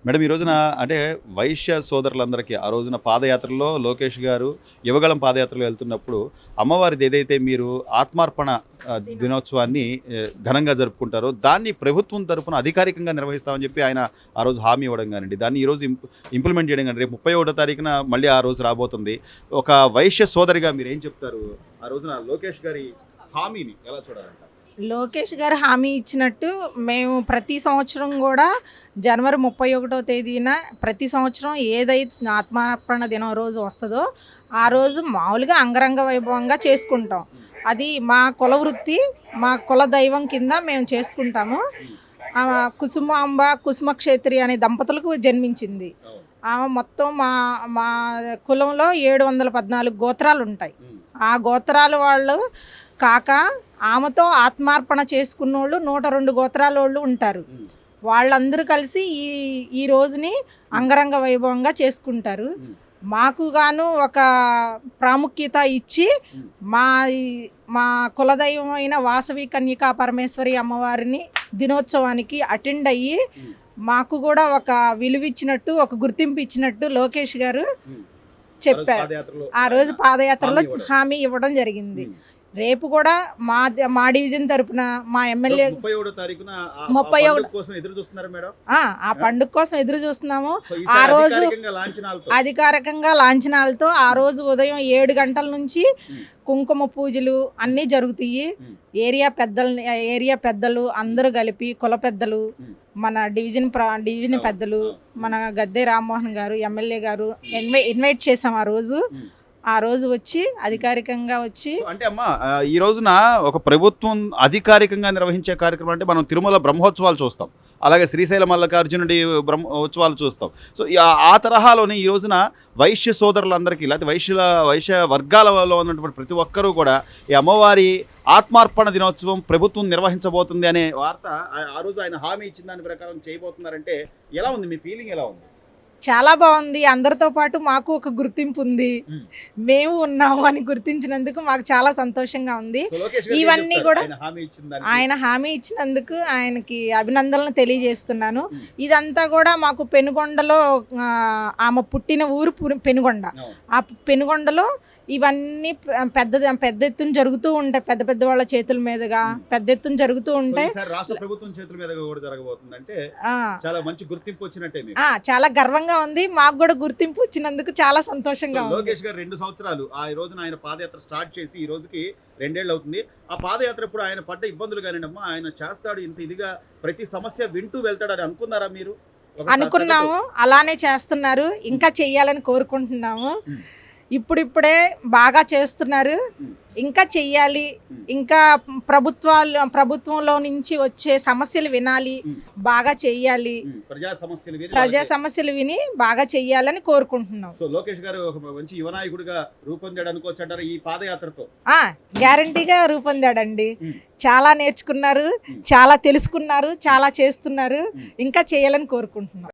Madam ఈ రోజున అంటే వైశ్య సోదరులందరికీ ఆ రోజున పాదయాత్రలో లోకేష్ గారు యువగళం పాదయాత్రలో వెళ్తున్నప్పుడు అమ్మవారిది ఏదైతే మీరు ఆత్మార్పణ దినోత్సవాన్ని ఘనంగా జరుపుకుంటారో దాన్ని ప్రభుత్వం తరపున అధికారికంగా నిర్వహిస్తామని చెప్పి ఆయన ఆ రోజు హామీ ఇవ్వడం కానివ్వండి, దాన్ని ఈరోజు ఇంప్లిమెంట్ చేయడం కానీ రేపు 31వ తారీఖున మళ్ళీ ఆ రోజు రాబోతుంది. ఒక వైశ్య సోదరిగా మీరు ఏం చెప్తారు? ఆ రోజున లోకేష్ గారి హామీని ఎలా చూడాలంట? లోకేష్ గారు హామీ ఇచ్చినట్టు మేము ప్రతి సంవత్సరం కూడా జనవరి 31వ తేదీన ప్రతి సంవత్సరం ఏదైతే ఆత్మార్పణ దినం రోజు వస్తుందో ఆ రోజు మామూలుగా అంగరంగ వైభవంగా చేసుకుంటాం. అది మా కుల వృత్తి, మా కుల దైవం కింద మేము చేసుకుంటాము. కుసుమాంబ కుసుమక్షేత్రి అనే దంపతులకు జన్మించింది. ఆమె మొత్తం మా మా కులంలో 714 గోత్రాలు ఉంటాయి. ఆ గోత్రాల వాళ్ళు కాక ఆమెతో ఆత్మార్పణ చేసుకున్నోళ్ళు 102 గోత్రాల వాళ్ళు ఉంటారు. వాళ్ళందరూ కలిసి ఈ రోజుని అంగరంగ వైభవంగా చేసుకుంటారు. మాకు గాను ఒక ప్రాముఖ్యత ఇచ్చి మా కులదైవమైన వాసవి కన్యకా పరమేశ్వరి అమ్మవారిని దినోత్సవానికి అటెండ్ అయ్యి మాకు కూడా ఒక విలువిచ్చినట్టు, ఒక గుర్తింపు ఇచ్చినట్టు లోకేష్ గారు చెప్పారు. ఆ రోజు పాదయాత్రలో హామీ ఇవ్వడం జరిగింది. రేపు కూడా మా డివిజన్ తరపున మా ఎమ్మెల్యే 31 ఆ పండుగ కోసం ఎదురు చూస్తున్నాము. ఆ రోజు అధికారికంగా లాంఛనాలతో ఆ రోజు ఉదయం 7 గంటల నుంచి కుంకుమ పూజలు అన్నీ జరుగుతాయి. ఏరియా పెద్దలు అందరూ కలిపి కుల పెద్దలు, మన డివిజన్ పెద్దలు, మన గద్దె రామ్మోహన్ గారు ఎమ్మెల్యే గారు ఇన్వైట్ చేసాం. ఆ రోజు వచ్చి అధికారికంగా వచ్చి అంటే అమ్మ ఈ రోజున ఒక ప్రభుత్వం అధికారికంగా నిర్వహించే కార్యక్రమం అంటే మనం తిరుమల బ్రహ్మోత్సవాలు చూస్తాం, అలాగే శ్రీశైల మల్లికార్జునుడి ఉత్సవాలు చూస్తాం. సో ఆ తరహాలోనే ఈ రోజున వైశ్య సోదరులందరికీ లేకపోతే వైశ్య వర్గాలలో ఉన్నటువంటి ప్రతి ఒక్కరూ కూడా ఈ అమ్మవారి ఆత్మార్పణ దినోత్సవం ప్రభుత్వం నిర్వహించబోతుంది అనే వార్త ఆ రోజు ఆయన హామీ ఇచ్చిన దాని ప్రకారం చేయబోతున్నారంటే ఎలా ఉంది? మీ ఫీలింగ్ ఎలా ఉంది? చాలా బాగుంది. అందరితో పాటు మాకు ఒక గుర్తింపు ఉంది, మేము ఉన్నాము అని గుర్తించినందుకు మాకు చాలా సంతోషంగా ఉంది. ఇవన్నీ కూడా ఆయన హామీ ఇచ్చినందుకు ఆయనకి అభినందనలు తెలియజేస్తున్నాను. ఇదంతా కూడా మాకు పెనుగొండలో ఆమె పుట్టిన ఊరు పెనుగొండ. ఆ పెనుగొండలో ఇవన్నీ పెద్ద ఎత్తున జరుగుతూ ఉంటాయి. పెద్ద వాళ్ళ చేతుల మీదుగా పెద్ద ఎత్తున జరుగుతూ ఉంటాయి. రాష్ట్ర ప్రభుత్వం చేతుల మీదుగా కూడా జరగబోతుందంటే చాలా మంచి గుర్తింపు వచ్చినట్టే. చాలా గర్వంగా ఉంది. మాకు కూడా గుర్తింపు వచ్చినందుకు చాలా సంతోషంగా ఉంది. లోకేష్ గారు 2 సంవత్సరాలు ఆ రోజున ఆయన పాదయాత్ర స్టార్ట్ చేసి ఈ రోజుకి 2 ఏళ్ళు అవుతుంది. ఆ పాదయాత్ర ఇప్పుడు ఆయన పడ్డ ఇబ్బందులు కానివ్వండి, ఆయన చేస్తాడు ఇంత ఇదిగా ప్రతి సమస్య వింటూ వెళ్తాడని అనుకున్నారా మీరు? అనుకున్నాము, అలానే చేస్తున్నారు. ఇంకా చెయ్యాలని కోరుకుంటున్నాము. ఇప్పుడిప్పుడే బాగా చేస్తున్నారు, ఇంకా చెయ్యాలి. ఇంకా ప్రభుత్వంలో నుంచి వచ్చే సమస్యలు వినాలి, బాగా చెయ్యాలి. ప్రజా సమస్యలు విని బాగా చెయ్యాలని కోరుకుంటున్నాం. లోకేష్ గారు ఒక మంచి యువనాయకుడిగా రూపొందాడు అనుకోవచ్చు అంటారు ఈ పాదయాత్రతో? గ్యారంటీగా రూపొందాడండి. చాలా నేర్చుకున్నారు, చాలా తెలుసుకున్నారు, చాలా చేస్తున్నారు. ఇంకా చేయాలని కోరుకుంటున్నాం.